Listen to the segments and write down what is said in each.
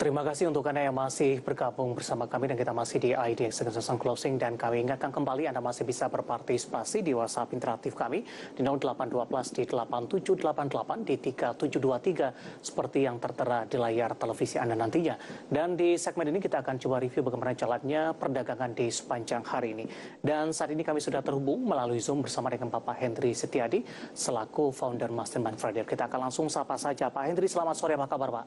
Terima kasih untuk Anda yang masih bergabung bersama kami dan kita masih di IDX Execution Closing, dan kami ingatkan kembali Anda masih bisa berpartisipasi di WhatsApp interaktif kami di 0812 di 8788 di 3723 seperti yang tertera di layar televisi Anda nantinya. Dan di segmen ini kita akan coba review bagaimana jalannya perdagangan di sepanjang hari ini. Dan saat ini kami sudah terhubung melalui Zoom bersama dengan Bapak Hendry Setiadi selaku founder Mastermind Trader. Kita akan langsung sapa saja. Pak Hendry, selamat sore, apa kabar Pak?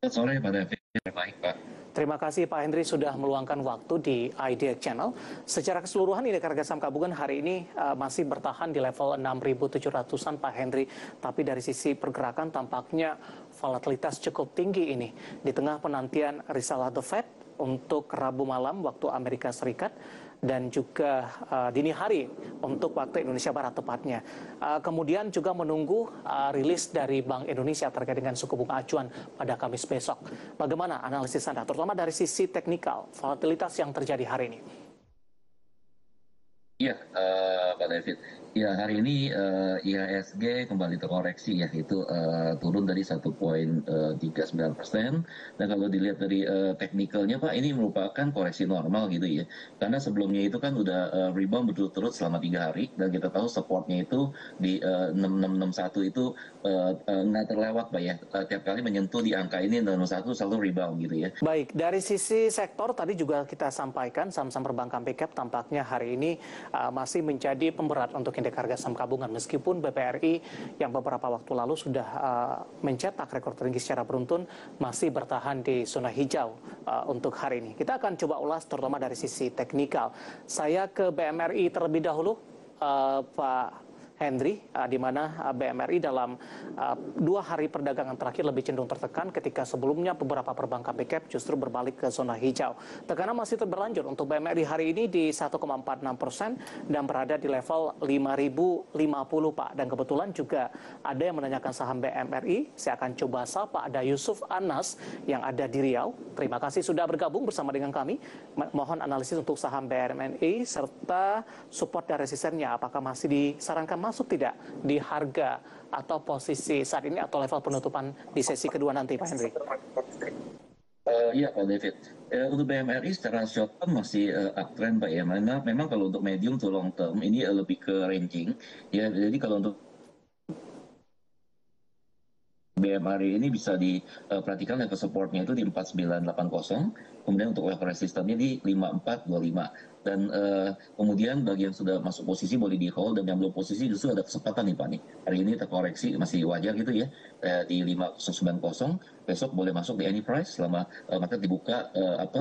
Selamat sore Pak David, baik Pak. Terima kasih Pak Hendry sudah meluangkan waktu di IDX Channel. Secara keseluruhan indeks harga saham gabungan hari ini masih bertahan di level 6.700-an Pak Hendry. Tapi dari sisi pergerakan tampaknya volatilitas cukup tinggi ini. Di tengah penantian risalah The Fed untuk Rabu malam waktu Amerika Serikat dan juga dini hari untuk waktu Indonesia Barat tepatnya. Kemudian juga menunggu rilis dari Bank Indonesia terkait dengan suku bunga acuan pada Kamis besok. Bagaimana analisis Anda, terutama dari sisi teknikal, volatilitas yang terjadi hari ini? Iya, Pak David. Ya, hari ini IHSG kembali terkoreksi ya, itu turun dari 1,39%. Dan kalau dilihat dari teknikalnya Pak, ini merupakan koreksi normal gitu ya. Karena sebelumnya itu kan udah rebound berturut-turut selama 3 hari, dan kita tahu supportnya itu di 6661 itu nggak terlewat Pak ya. Tiap kali menyentuh di angka ini 6661 selalu rebound gitu ya. Baik, dari sisi sektor tadi juga kita sampaikan saham-saham perbankan big cap tampaknya hari ini masih menjadi pemberat untuk indeks harga saham gabungan, meskipun BPRI yang beberapa waktu lalu sudah mencetak rekor tertinggi secara beruntun masih bertahan di zona hijau untuk hari ini. Kita akan coba ulas terutama dari sisi teknikal. Saya ke BMRI terlebih dahulu, Pak Hendry, di mana BMRI dalam 2 hari perdagangan terakhir lebih cenderung tertekan ketika sebelumnya beberapa perbankan big cap justru berbalik ke zona hijau. Tekanan masih berlanjut untuk BMRI hari ini di 1,46% dan berada di level 5.050 Pak. Dan kebetulan juga ada yang menanyakan saham BMRI. Saya akan coba sapa, ada Yusuf Anas yang ada di Riau. Terima kasih sudah bergabung bersama dengan kami. Mohon analisis untuk saham BMRI serta support dan resistennya. Apakah masih disarankan masuk tidak di harga atau posisi saat ini atau level penutupan di sesi kedua nanti, Pak Hendry? Iya Pak David, untuk BMRI secara short term masih uptrend Pak ya. Memang kalau untuk medium to long term ini lebih ke ranging ya. Jadi kalau untuk BMRI ini bisa diperhatikan level supportnya itu di 4980, kemudian untuk level resistannya di 5425. Dan kemudian bagi yang sudah masuk posisi boleh di hold, dan yang belum posisi justru ada kesempatan nih Pak nih. Hari ini terkoreksi masih wajar gitu ya, di 5090, besok boleh masuk di any price selama market dibuka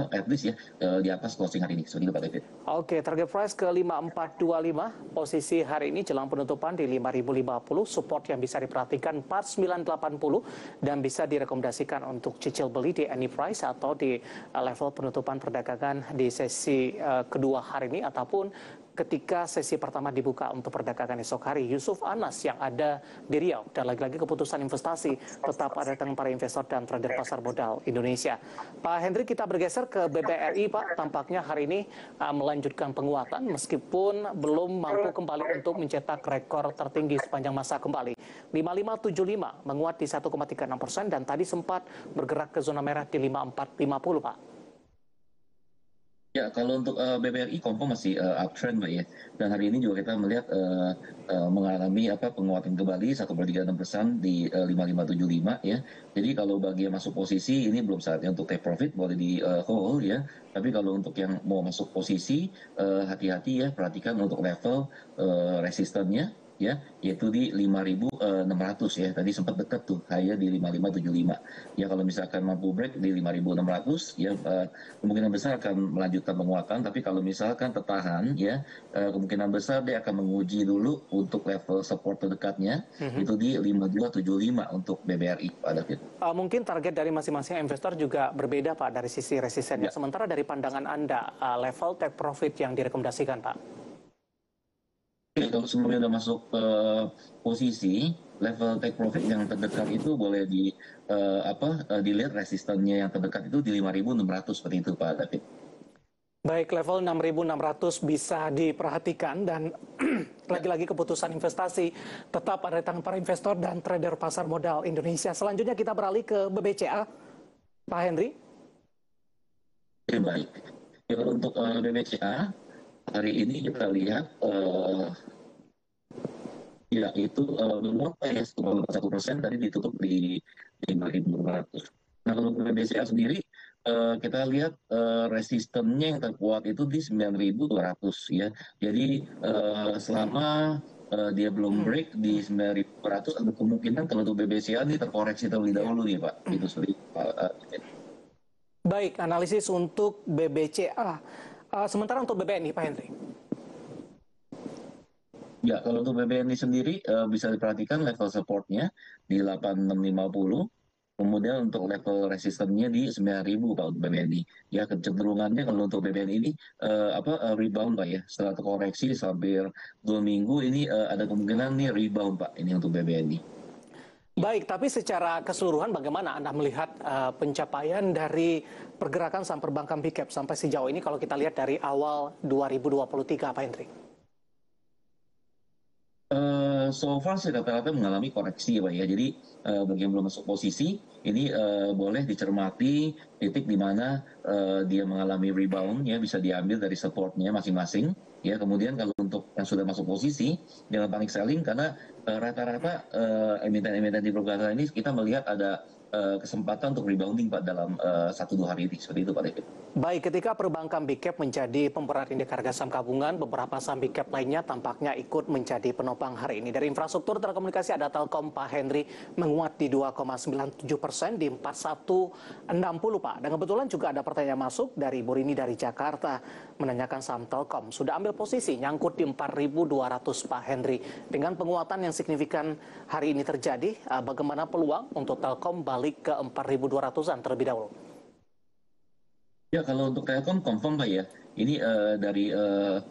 at least ya di atas closing hari ini. Seperti itu Pak David. Oke, target price ke 5425, posisi hari ini jelang penutupan di 5050, support yang bisa diperhatikan 4980 dan bisa direkomendasikan untuk cicil beli di any price atau di level penutupan perdagangan di sesi kedua hari ini ataupun ketika sesi pertama dibuka untuk perdagangan esok hari. Yusuf Anas yang ada di Riau, dan lagi-lagi keputusan investasi tetap ada dengan para investor dan trader pasar modal Indonesia. Pak Hendry, kita bergeser ke BBRI Pak, tampaknya hari ini melanjutkan penguatan meskipun belum mampu kembali untuk mencetak rekor tertinggi sepanjang masa kembali. 5575 menguat di 1,36% dan tadi sempat bergerak ke zona merah di 5450 Pak. Ya, kalau untuk BBRI Kompo masih uptrend Pak ya. Dan hari ini juga kita melihat mengalami penguatan kembali 1,36% di 5575 ya. Jadi kalau bagi yang masuk posisi ini belum saatnya untuk take profit, boleh di hold ya. Tapi kalau untuk yang mau masuk posisi hati-hati ya, perhatikan untuk level resistannya ya, yaitu di 5.600 ya. Tadi sempat dekat tuh, hanya di 5.575. Ya, kalau misalkan mampu break di 5.600 ya, kemungkinan besar akan melanjutkan penguatan. Tapi kalau misalkan tertahan ya, kemungkinan besar dia akan menguji dulu untuk level support terdekatnya, itu di 5.275 untuk BBRI Pak David. Mungkin target dari masing-masing investor juga berbeda Pak dari sisi resistennya. Ya. Sementara dari pandangan Anda, level take profit yang direkomendasikan Pak? Kalau sebelumnya udah masuk posisi, level take profit yang terdekat itu boleh dilihat resistannya yang terdekat itu di 5.600 seperti itu Pak David. Baik, level 6.600 bisa diperhatikan, dan lagi-lagi keputusan investasi tetap ada di tangan para investor dan trader pasar modal Indonesia. Selanjutnya kita beralih ke BBCA. Pak Henry? Oke, baik. Ya, untuk BBCA hari ini kita lihat ya itu menguat ya 1,1% tadi ditutup di 5.200. Nah kalau untuk BBCA sendiri kita lihat resistennya yang terkuat itu di 9.200 ya. Jadi selama dia belum break di 9.200 ada kemungkinan kalau untuk BBCA ini terkoreksi terlebih dahulu nih Pak. Itu seperti Baik, analisis untuk BBCA. Sementara untuk BBNI, Pak Henry. Ya, kalau untuk BBNI sendiri bisa diperhatikan level supportnya di 8650, kemudian untuk level resistennya di 9.000 Pak untuk BBNI. Ya, kecenderungannya kalau untuk BBNI ini rebound Pak ya. Setelah terkoreksi hampir 2 minggu ini ada kemungkinan nih rebound Pak ini untuk BBNI. Baik, tapi secara keseluruhan bagaimana Anda melihat pencapaian dari pergerakan saham perbankan big cap sampai sejauh ini kalau kita lihat dari awal 2023, Pak Henry? So far sih rata-rata mengalami koreksi ya Pak ya. Jadi bagi yang belum masuk posisi, ini boleh dicermati titik di mana dia mengalami rebound ya bisa diambil dari supportnya masing-masing. Ya kemudian kalau untuk yang sudah masuk posisi jangan panik selling karena rata-rata emiten-emiten di perbankan ini kita melihat ada kesempatan untuk rebounding Pak dalam 1-2 hari ini seperti itu Pak David. Baik, ketika perbankan big cap menjadi pemberat indeks harga saham gabungan, beberapa saham big cap lainnya tampaknya ikut menjadi penopang hari ini. Dari infrastruktur telekomunikasi ada Telkom, Pak Henry, menguat di 2,97% di 4160 Pak. Dan kebetulan juga ada pertanyaan masuk dari Bu Rini dari Jakarta menanyakan saham Telkom. Sudah ambil posisi nyangkut di 4.200 Pak Henry. Dengan penguatan yang signifikan hari ini terjadi, bagaimana peluang untuk Telkom balik ke 4.200-an terlebih dahulu? Ya, kalau untuk Telkom confirm Pak ya. Ini dari 2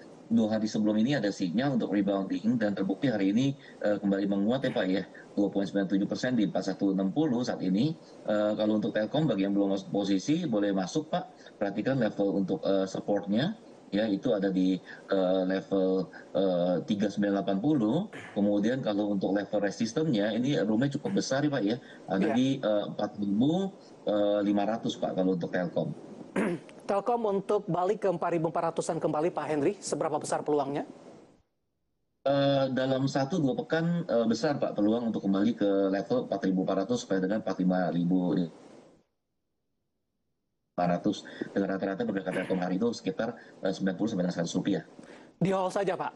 hari sebelum ini ada sinyal untuk rebounding dan terbukti hari ini kembali menguat ya Pak ya. 2,97% di 4160 saat ini. Kalau untuk Telkom bagi yang belum masuk posisi boleh masuk Pak. Perhatikan level untuk supportnya ya itu ada di level 3980. Kemudian kalau untuk level resistennya ini roomnya cukup besar ya Pak ya. Ada di 4.500 Pak kalau untuk Telkom. Telkom untuk balik ke 4.400-an kembali Pak Henry, seberapa besar peluangnya? Dalam 1-2 pekan besar Pak peluang untuk kembali ke level 4.400 supaya dengan 45.500 dengan rata-rata pergerakan Telkom hari itu sekitar 90 sampai dengan 100 rupiah. Di hold saja Pak?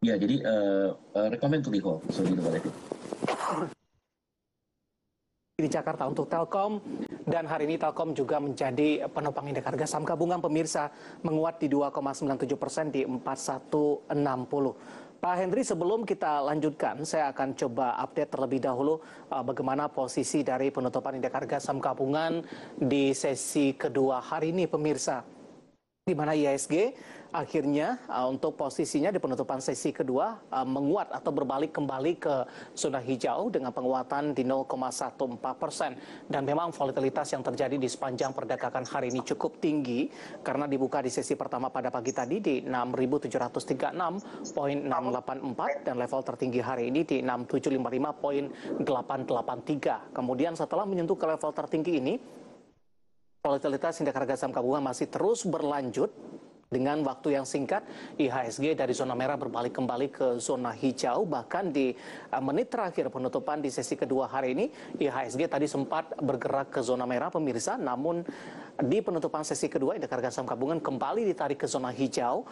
Ya jadi rekomend untuk di hold seperti itu Pak David. Di Jakarta untuk Telkom, dan hari ini Telkom juga menjadi penopang indeks harga saham gabungan pemirsa, menguat di 2,97% di 4160. Pak Henry, sebelum kita lanjutkan, saya akan coba update terlebih dahulu bagaimana posisi dari penutupan indeks harga saham gabungan di sesi kedua hari ini pemirsa. Di mana IHSG akhirnya untuk posisinya di penutupan sesi kedua menguat atau berbalik kembali ke zona hijau dengan penguatan di 0,14%. Dan memang volatilitas yang terjadi di sepanjang perdagangan hari ini cukup tinggi karena dibuka di sesi pertama pada pagi tadi di 6.736,684 dan level tertinggi hari ini di 6.755,883. Kemudian setelah menyentuh ke level tertinggi ini, volatilitas indeks harga saham gabungan masih terus berlanjut. Dengan waktu yang singkat, IHSG dari zona merah berbalik kembali ke zona hijau. Bahkan di menit terakhir penutupan di sesi kedua hari ini, IHSG tadi sempat bergerak ke zona merah pemirsa. Namun di penutupan sesi kedua, indeks harga saham gabungan kembali ditarik ke zona hijau.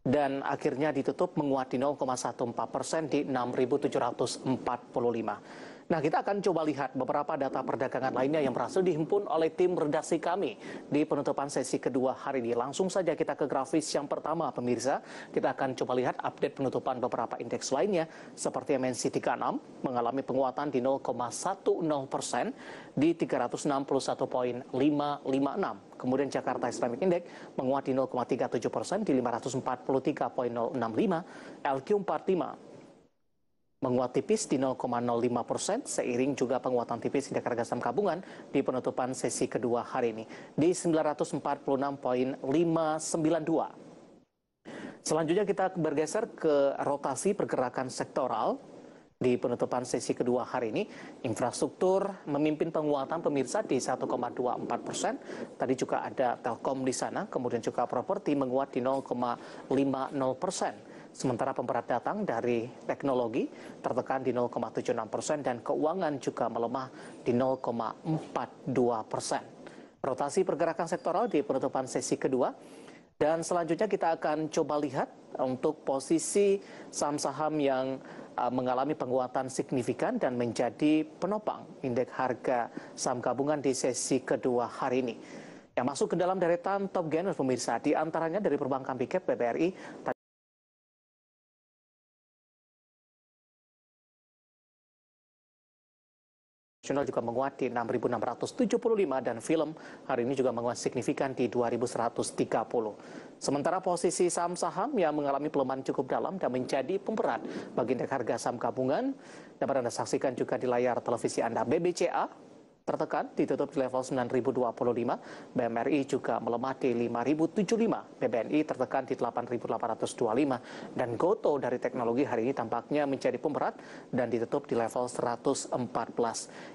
Dan akhirnya ditutup menguat di 0,14% di 6.745. Nah, kita akan coba lihat beberapa data perdagangan lainnya yang berhasil dihimpun oleh tim redaksi kami di penutupan sesi kedua hari ini. Langsung saja kita ke grafis yang pertama, pemirsa. Kita akan coba lihat update penutupan beberapa indeks lainnya, seperti MNC 36 mengalami penguatan di 0,10% di 361,556. Kemudian Jakarta Islamic Index menguat di 0,37% di 543,065. LQ45 menguat tipis di 0,05% seiring juga penguatan tipis indeks harga saham gabungan di penutupan sesi kedua hari ini di 946,592. Selanjutnya kita bergeser ke rotasi pergerakan sektoral. Di penutupan sesi kedua hari ini, infrastruktur memimpin penguatan pemirsa di 1,24%. Tadi juga ada Telkom di sana, kemudian juga properti menguat di 0,50%. Sementara pemberat datang dari teknologi tertekan di 0,76% dan keuangan juga melemah di 0,42%. Rotasi pergerakan sektoral di penutupan sesi kedua. Dan selanjutnya kita akan coba lihat untuk posisi saham-saham yang mengalami penguatan signifikan dan menjadi penopang indeks harga saham gabungan di sesi kedua hari ini. Yang masuk ke dalam deretan top gainer pemirsa, di antaranya dari perbankan big cap BBRI, juga menguat di 6.675 dan film hari ini juga menguat signifikan di 2.130. Sementara posisi saham-saham yang mengalami pelemahan cukup dalam dan menjadi pemberat bagi indeks harga saham gabungan dapat Anda saksikan juga di layar televisi Anda. BBCA tertekan ditutup di level 9.025, BMRI juga melemah di 5.075, BBNI tertekan di 8.825, dan GoTo dari teknologi hari ini tampaknya menjadi pemberat dan ditutup di level 114.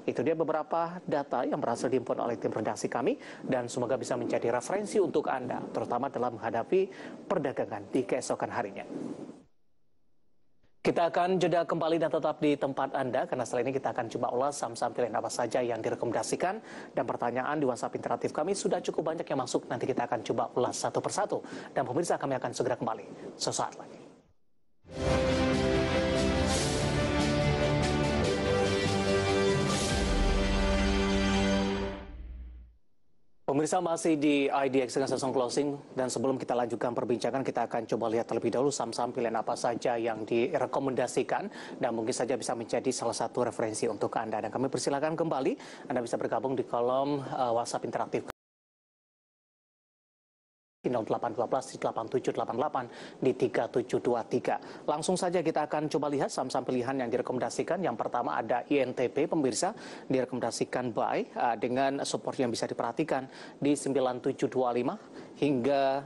Itu dia beberapa data yang berhasil dihimpun oleh tim redaksi kami dan semoga bisa menjadi referensi untuk Anda, terutama dalam menghadapi perdagangan di keesokan harinya. Kita akan jeda kembali dan tetap di tempat Anda, karena setelah ini kita akan coba ulas saham-saham pilihan apa saja yang direkomendasikan. Dan pertanyaan di WhatsApp interaktif kami sudah cukup banyak yang masuk, nanti kita akan coba ulas satu persatu. Dan pemirsa, kami akan segera kembali sesaat lagi. Pemirsa, masih di IDX dengan sesong closing, dan sebelum kita lanjutkan perbincangan, kita akan coba lihat terlebih dahulu saham-saham pilihan apa saja yang direkomendasikan dan mungkin saja bisa menjadi salah satu referensi untuk Anda. Dan kami persilakan kembali, Anda bisa bergabung di kolom WhatsApp interaktif di 0812 8788 di 3723. Langsung saja kita akan coba lihat saham-saham pilihan yang direkomendasikan. Yang pertama ada INTP, pemirsa, direkomendasikan buy dengan support yang bisa diperhatikan di 9725 hingga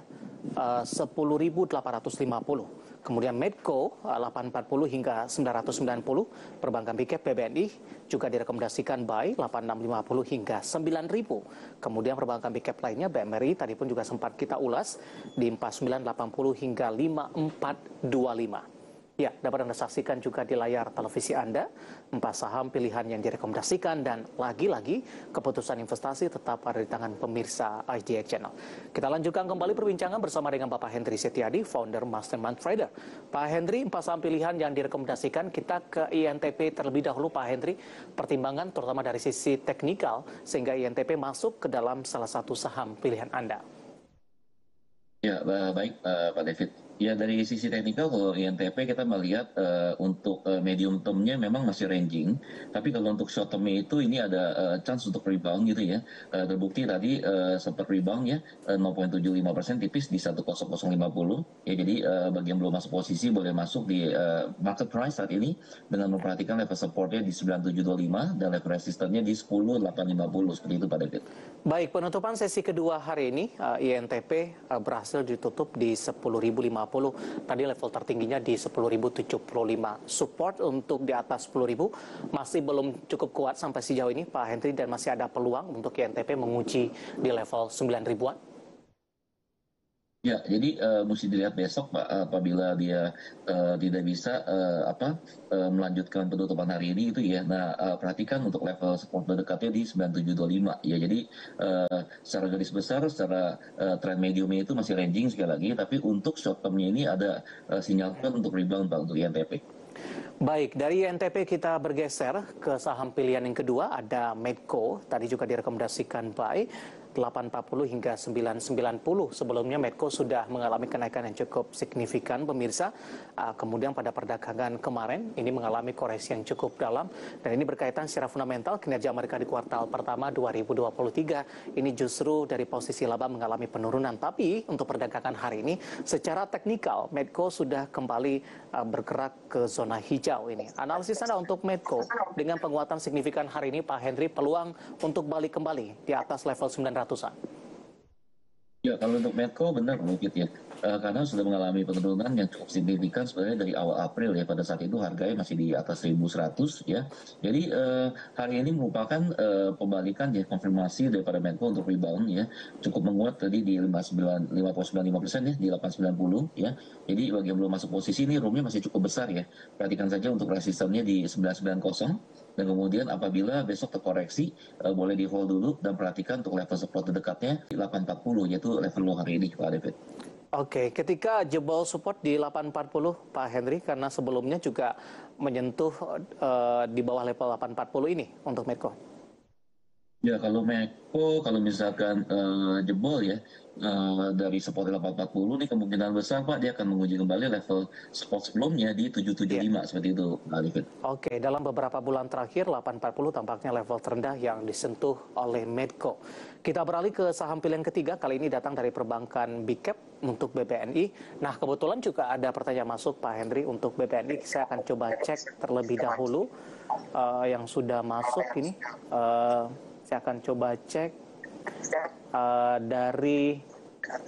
10.850. Kemudian Medco 840 hingga 990, perbankan big cap BBNI juga direkomendasikan buy 8650 hingga 9000. Kemudian perbankan big cap lainnya BMRI tadi pun juga sempat kita ulas di 4980 hingga 5425. Ya, dapat Anda saksikan juga di layar televisi Anda 4 saham pilihan yang direkomendasikan, dan lagi-lagi keputusan investasi tetap ada di tangan pemirsa IDX Channel. Kita lanjutkan kembali perbincangan bersama dengan Bapak Hendry Setiadi, founder Mastermind Trader. Pak Hendry, 4 saham pilihan yang direkomendasikan, kita ke INTP terlebih dahulu Pak Hendry. Pertimbangan terutama dari sisi teknikal sehingga INTP masuk ke dalam salah satu saham pilihan Anda. Ya, baik Pak David. Ya, dari sisi teknikal kalau INTP kita melihat untuk medium term-nya memang masih ranging, tapi kalau untuk short term-nya itu ini ada chance untuk rebound gitu ya. Terbukti tadi sempat rebound ya 0,75% tipis di 10050. Ya, jadi bagi yang belum masuk posisi boleh masuk di market price saat ini dengan memperhatikan level support-nya di 9725 dan level resistance-nya di 10850. Seperti itu Pak David. Baik, penutupan sesi kedua hari ini INTP berhasil ditutup di 10.050. Tadi level tertingginya di 10.075. Support untuk di atas 10.000 masih belum cukup kuat sampai sejauh ini Pak Hendry, dan masih ada peluang untuk INTP menguji di level 9.000-an. Ya, jadi mesti dilihat besok Pak, apabila dia tidak bisa melanjutkan penutupan hari ini itu ya. Nah, perhatikan untuk level support terdekatnya di 9725 ya. Jadi secara garis besar, secara trend mediumnya itu masih ranging sekali lagi, tapi untuk short termnya ini ada sinyalkan untuk rebound Pak untuk INTP. Baik, dari INTP kita bergeser ke saham pilihan yang kedua, ada Medco. Tadi juga direkomendasikan buy 840 hingga 990. Sebelumnya Medco sudah mengalami kenaikan yang cukup signifikan pemirsa. Kemudian pada perdagangan kemarin ini mengalami koreksi yang cukup dalam, dan ini berkaitan secara fundamental kinerja Amerika di kuartal pertama 2023 ini justru dari posisi laba mengalami penurunan. Tapi untuk perdagangan hari ini secara teknikal Medco sudah kembali bergerak ke zona hijau ini. Analisis Anda untuk Medco dengan penguatan signifikan hari ini Pak Hendry, peluang untuk balik kembali di atas level 900-an? Ya, kalau untuk Medco benar mungkin ya. karena sudah mengalami penurunan yang cukup signifikan sebenarnya dari awal April ya. Pada saat itu harganya masih di atas 1.100 ya. Jadi hari ini merupakan pembalikan ya, konfirmasi daripada Menko untuk rebound ya. Cukup menguat tadi di 59,5% ya, di 890 ya. Jadi bagi yang belum masuk posisi ini roomnya masih cukup besar ya. Perhatikan saja untuk resistennya di 990, dan kemudian apabila besok terkoreksi boleh di hold dulu dan perhatikan untuk level support terdekatnya di 840, yaitu level low hari ini Pak David. Oke, ketika jebol support di 840 Pak Henry, karena sebelumnya juga menyentuh di bawah level 840 ini untuk Medco. Ya kalau Meko, kalau misalkan jebol ya dari support 840 ini kemungkinan besar Pak dia akan menguji kembali level support sebelumnya di 775 seperti itu Pak David. Oke, dalam beberapa bulan terakhir 840 tampaknya level terendah yang disentuh oleh Medco. Kita beralih ke saham pilihan ketiga, kali ini datang dari perbankan Big Cap untuk BBNI. Nah, kebetulan juga ada pertanyaan masuk Pak Henry untuk BBNI. Saya akan coba cek terlebih dahulu yang sudah masuk ini. Saya akan coba cek dari,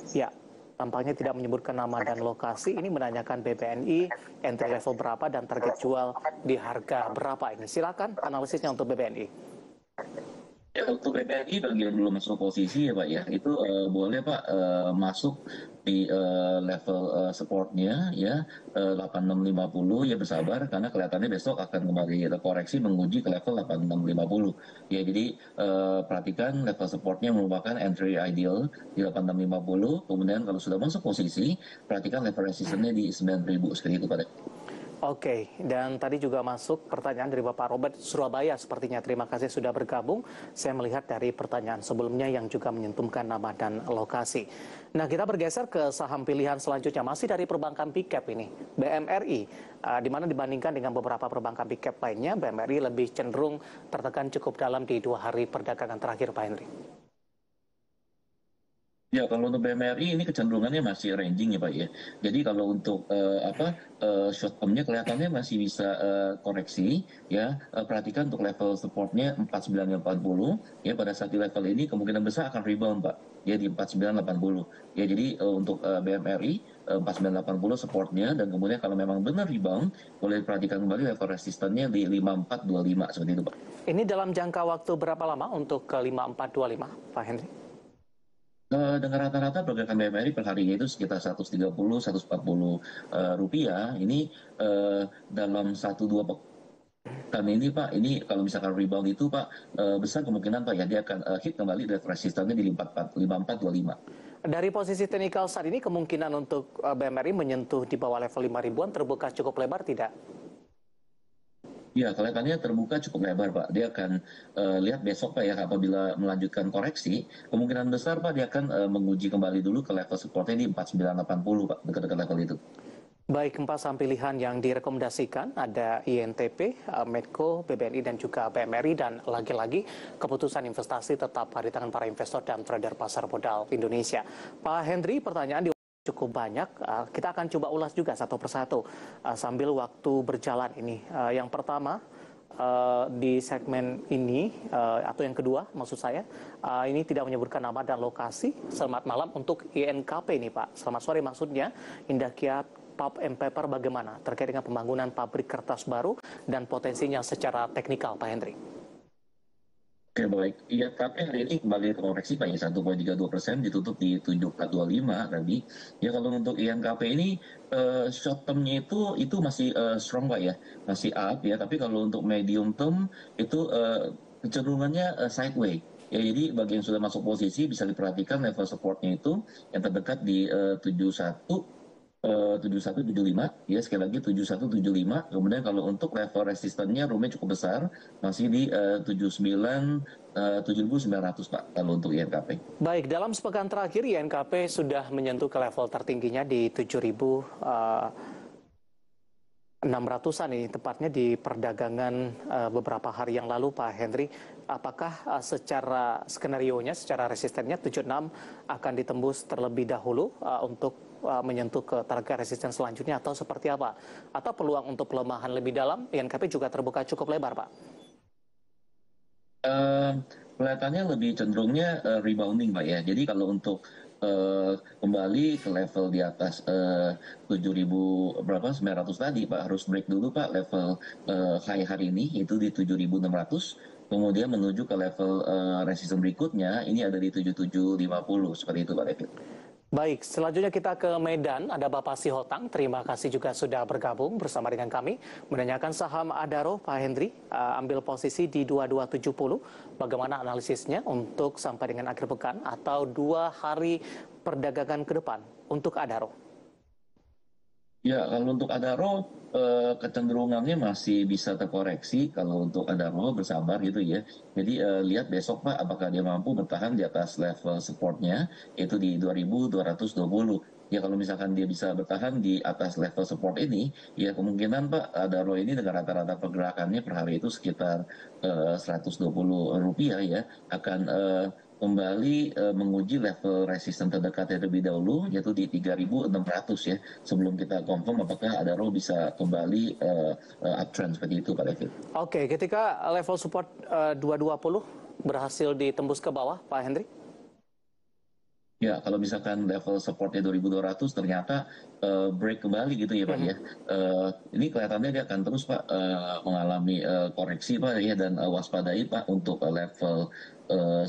ya, tampaknya tidak menyebutkan nama dan lokasi. Ini menanyakan BBNI, entry level berapa dan target jual di harga berapa ini. Silakan analisisnya untuk BBNI. Ya untuk BBNI bagi yang belum masuk posisi ya Pak ya, itu boleh Pak masuk di level supportnya ya 8650 ya, bersabar karena kelihatannya besok akan kembali koreksi menguji ke level 8650 ya. Jadi perhatikan level supportnya merupakan entry ideal di 8650, kemudian kalau sudah masuk posisi perhatikan level resistennya di 9000 seperti itu Pak. Oke, dan tadi juga masuk pertanyaan dari Bapak Robert Surabaya sepertinya. Terima kasih sudah bergabung. Saya melihat dari pertanyaan sebelumnya yang juga menyentumkan nama dan lokasi. Nah, kita bergeser ke saham pilihan selanjutnya. Masih dari perbankan Big Cap ini, BMRI. Di mana dibandingkan dengan beberapa perbankan Big Cap lainnya, BMRI lebih cenderung tertekan cukup dalam di 2 hari perdagangan terakhir, Pak Henry. Ya, kalau untuk BMRI ini kecenderungannya masih ranging ya Pak ya. Jadi kalau untuk short termnya kelihatannya masih bisa koreksi ya. Perhatikan untuk level supportnya 4980 ya, pada saat di level ini kemungkinan besar akan rebound Pak ya di 4980 ya. Jadi untuk BMRI 4980 supportnya, dan kemudian kalau memang benar rebound boleh perhatikan kembali level resistannya di 5425 seperti itu Pak. Ini dalam jangka waktu berapa lama untuk ke 5425, Pak Henry? Dengan rata-rata pergerakan BMRI per harinya itu sekitar 130, 140 rupiah. Ini dalam 1-2 pekan ini Pak, ini kalau misalkan rebound itu Pak, besar kemungkinan Pak ya dia akan hit kembali dari resistannya di 5425. Dari posisi teknikal saat ini kemungkinan untuk BMRI menyentuh di bawah level 5 ribuan terbuka cukup lebar tidak? Ya, kelihatannya terbuka cukup lebar Pak. Dia akan lihat besok Pak ya, apabila melanjutkan koreksi, kemungkinan besar Pak dia akan menguji kembali dulu ke level supportnya di 4980 Pak, dekat-dekat level itu. Baik, 4 saham pilihan yang direkomendasikan ada INTP, Medco, BBNI, dan juga BMRI. Dan lagi-lagi keputusan investasi tetap di tangan para investor dan trader pasar modal Indonesia. Pak Henry, pertanyaan cukup banyak. Kita akan coba ulas juga satu persatu sambil waktu berjalan ini. Yang pertama, di segmen ini atau yang kedua maksud saya, ini tidak menyebutkan nama dan lokasi. Selamat malam untuk INKP nih Pak. Selamat sore maksudnya. Indah Kiat Pulp and Paper bagaimana terkait dengan pembangunan pabrik kertas baru dan potensinya secara teknikal Pak Henry? Oke baik, INKP hari ini kembali koreksi Pak ya, 1,32%, ditutup di 7,425 tadi. Ya kalau untuk INKP ini short termnya itu masih strong Pak ya, masih up ya. Tapi kalau untuk medium term itu kecenderungannya sideways. Ya jadi bagi yang sudah masuk posisi bisa diperhatikan level supportnya itu yang terdekat di 7175 ya, sekali lagi 7175. Kemudian kalau untuk level resistannya roomnya cukup besar, masih di 7900 Pak kalau untuk INKP. Baik, dalam sepekan terakhir INKP sudah menyentuh ke level tertingginya di 7.600-an ini, tepatnya di perdagangan beberapa hari yang lalu Pak Henry. Apakah secara skenarionya, secara resistennya 76 akan ditembus terlebih dahulu untuk menyentuh ke target resisten selanjutnya, atau seperti apa? Atau peluang untuk pelemahan lebih dalam INKP juga terbuka cukup lebar Pak? Kelihatannya lebih cenderungnya rebounding Pak ya. Jadi kalau untuk kembali ke level di atas 7.000 berapa 900 tadi Pak, harus break dulu Pak level high hari ini itu di 7.600, kemudian menuju ke level resistance berikutnya ini ada di 7750 seperti itu Pak David. Baik, selanjutnya kita ke Medan. Ada Bapak Sihotang. Terima kasih juga sudah bergabung bersama dengan kami. Menanyakan saham Adaro, Pak Hendri, ambil posisi di 2270. Bagaimana analisisnya untuk sampai dengan akhir pekan atau 2 hari perdagangan ke depan untuk Adaro? Ya, kalau untuk Adaro kecenderungannya masih bisa terkoreksi kalau untuk Adaro bersabar gitu ya. Jadi lihat besok Pak apakah dia mampu bertahan di atas level supportnya yaitu di 2.220. Ya kalau misalkan dia bisa bertahan di atas level support ini, ya kemungkinan Pak Adaro ini dengan rata-rata pergerakannya per hari itu sekitar Rp120 ya akan kembali menguji level resisten terdekatnya terlebih dahulu yaitu di 3.600 ya sebelum kita confirm apakah Adaro bisa kembali uptrend seperti itu Pak David. Oke, ketika level support 220 berhasil ditembus ke bawah, Pak Hendri? Ya, kalau misalkan level supportnya 2.200 ternyata break kembali gitu ya Pak ya. Ini kelihatannya dia akan terus Pak mengalami koreksi Pak ya dan waspadai Pak untuk level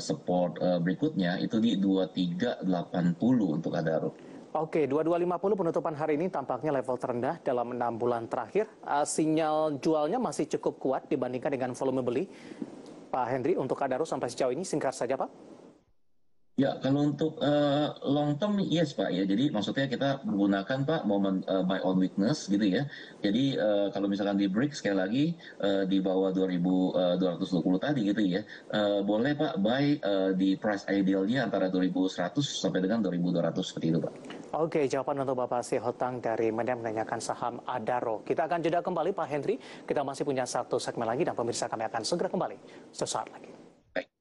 support berikutnya itu di 2380 untuk Adaro. Oke, 2250 penutupan hari ini tampaknya level terendah dalam 6 bulan terakhir. Sinyal jualnya masih cukup kuat dibandingkan dengan volume beli. Pak Hendri, untuk Adaro sampai sejauh ini singkat saja Pak. Ya, kalau untuk long term yes Pak ya. Jadi maksudnya kita menggunakan Pak momen buy on weakness gitu ya. Jadi kalau misalkan di break sekali lagi di bawah 2.220 tadi gitu ya. Boleh Pak buy di price idealnya antara 2.100 sampai dengan 2.200 seperti itu Pak. Oke, jawaban untuk Bapak Sihotang dari Medan menanyakan saham Adaro. Kita akan jeda kembali Pak Hendri. Kita masih punya satu segmen lagi dan pemirsa kami akan segera kembali sesaat lagi. Baik.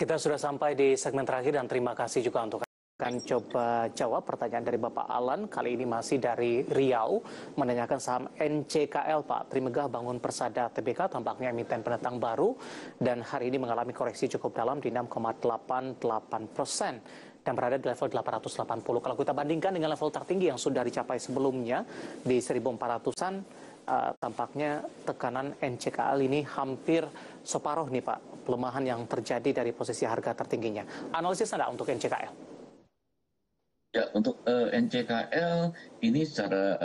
Kita sudah sampai di segmen terakhir dan terima kasih juga untuk akan coba jawab pertanyaan dari Bapak Alan. Kali ini masih dari Riau menanyakan saham NCKL Pak. Trimegah Bangun Persada Tbk tampaknya emiten pendatang baru dan hari ini mengalami koreksi cukup dalam di 6,88% dan berada di level 880. Kalau kita bandingkan dengan level tertinggi yang sudah dicapai sebelumnya di 1.400-an, tampaknya tekanan NCKL ini hampir separuh nih Pak, pelemahan yang terjadi dari posisi harga tertingginya. Analisis Anda untuk NCKL? Ya, untuk NCKL ini secara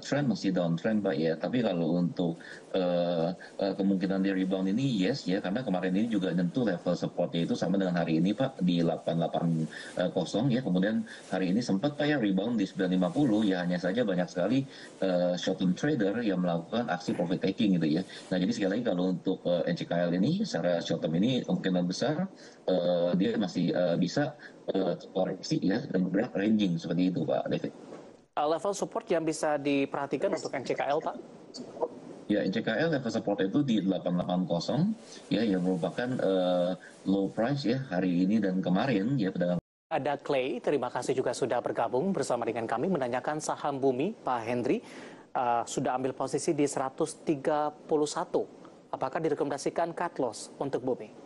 trend masih downtrend Pak ya. Tapi kalau untuk kemungkinan di rebound ini yes ya, karena kemarin ini juga nyentuh level supportnya itu sama dengan hari ini Pak di 880 ya. Kemudian hari ini sempat Pak ya rebound di 950 ya, hanya saja banyak sekali short term trader yang melakukan aksi profit taking gitu ya. Nah jadi sekali lagi kalau untuk NCKL ini secara short term ini kemungkinan besar dia masih bisa koreksi ya dan bergerak ranging seperti itu Pak David. Level support yang bisa diperhatikan untuk NCKL Pak? Ya, NCKL level support itu di 880 ya yang merupakan low price ya hari ini dan kemarin ya pedagang. Ada Clay, terima kasih juga sudah bergabung bersama dengan kami menanyakan saham Bumi Pak Hendri sudah ambil posisi di 131. Apakah direkomendasikan cut loss untuk Bumi?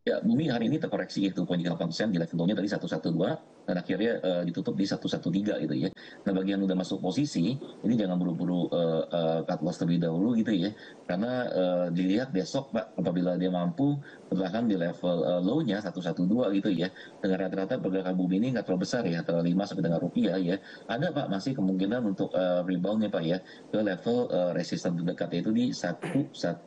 Ya, Bumi hari ini terkoreksi ya 2,38% di level low-nya tadi 112 dan akhirnya ditutup di 113 gitu ya. Nah, bagi yang udah masuk posisi, ini jangan buru-buru cut loss terlebih dahulu gitu ya. Karena dilihat besok Pak, apabila dia mampu bertahan di level low-nya 112 gitu ya. Dengan rata-rata pergerakan Bumi ini nggak terlalu besar ya, antara 5 sampai dengan rupiah ya. Ada Pak masih kemungkinan untuk rebound-nya Pak ya ke level resisten terdekatnya itu di 117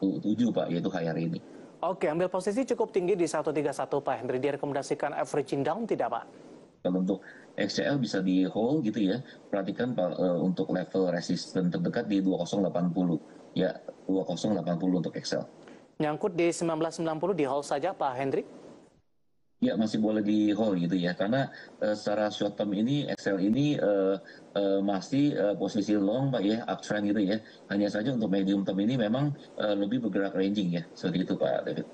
Pak, yaitu high hari ini. Oke, ambil posisi cukup tinggi di 131 Pak Hendri. Direkomendasikan averaging down tidak Pak? Kalau untuk XCL bisa di hold gitu ya. Perhatikan Pak untuk level resisten terdekat di 2080. Ya, 2080 untuk XCL. Nyangkut di 1990 di hold saja Pak Hendri? Ya, masih boleh di hold gitu ya. Karena secara short term ini XCL ini masih posisi long Pak ya, uptrend gitu ya. Hanya saja untuk medium term ini memang lebih bergerak ranging ya. Seperti itu Pak David.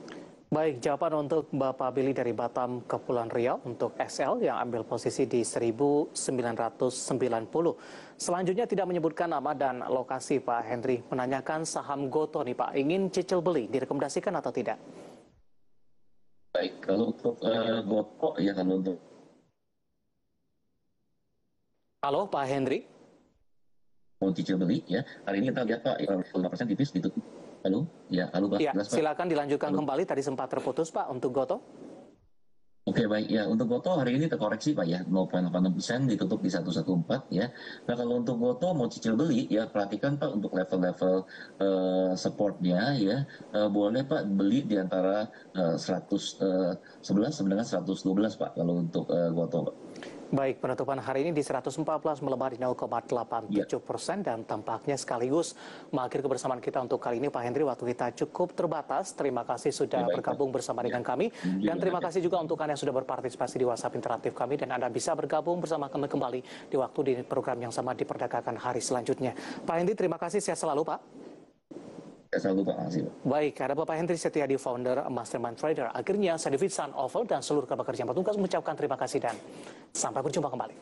Baik, jawaban untuk Bapak Billy dari Batam, Kepulauan Riau untuk SL yang ambil posisi di 1990. Selanjutnya tidak menyebutkan nama dan lokasi, Pak Henry. Menanyakan saham Goto nih Pak, ingin cicil beli, direkomendasikan atau tidak? Baik, kalau untuk Goto ya kalau untuk Halo Pak Henry? mau cicil beli ya, hari ini kita lihat Pak, 5% tipis ditutup. Halo, ya halo Pak, Ya, jelas Pak. silakan dilanjutkan Halo. kembali. Tadi sempat terputus Pak untuk Goto. Oke baik ya untuk Goto hari ini terkoreksi Pak ya 0,86% ditutup di 114 ya. Nah kalau untuk Goto mau cicil beli ya perhatikan Pak untuk level-level supportnya ya boleh Pak beli di antara 111 sampai dengan 112 Pak kalau untuk Goto Pak. Baik, penutupan hari ini di 114 melebar di Ya, 0,87% dan tampaknya sekaligus mengakhiri kebersamaan kita untuk kali ini. Pak Henry, waktu kita cukup terbatas. Terima kasih ya sudah baik Pak. bergabung bersama Ya, dengan kami. Dan terima ya. kasih juga untuk Anda yang sudah berpartisipasi di WhatsApp interaktif kami. Dan Anda bisa bergabung bersama kami kembali di waktu di program yang sama diperdagangkan hari selanjutnya. Pak Henry, terima kasih. Sehat selalu, Pak. Ya, selalu Pak, makasih Pak. Baik, ada Bapak Henry Setiadi, founder Mastermind Trader. Akhirnya, saya David Sun Oval dan seluruh kerja yang bertugas mengucapkan terima kasih dan sampai berjumpa kembali.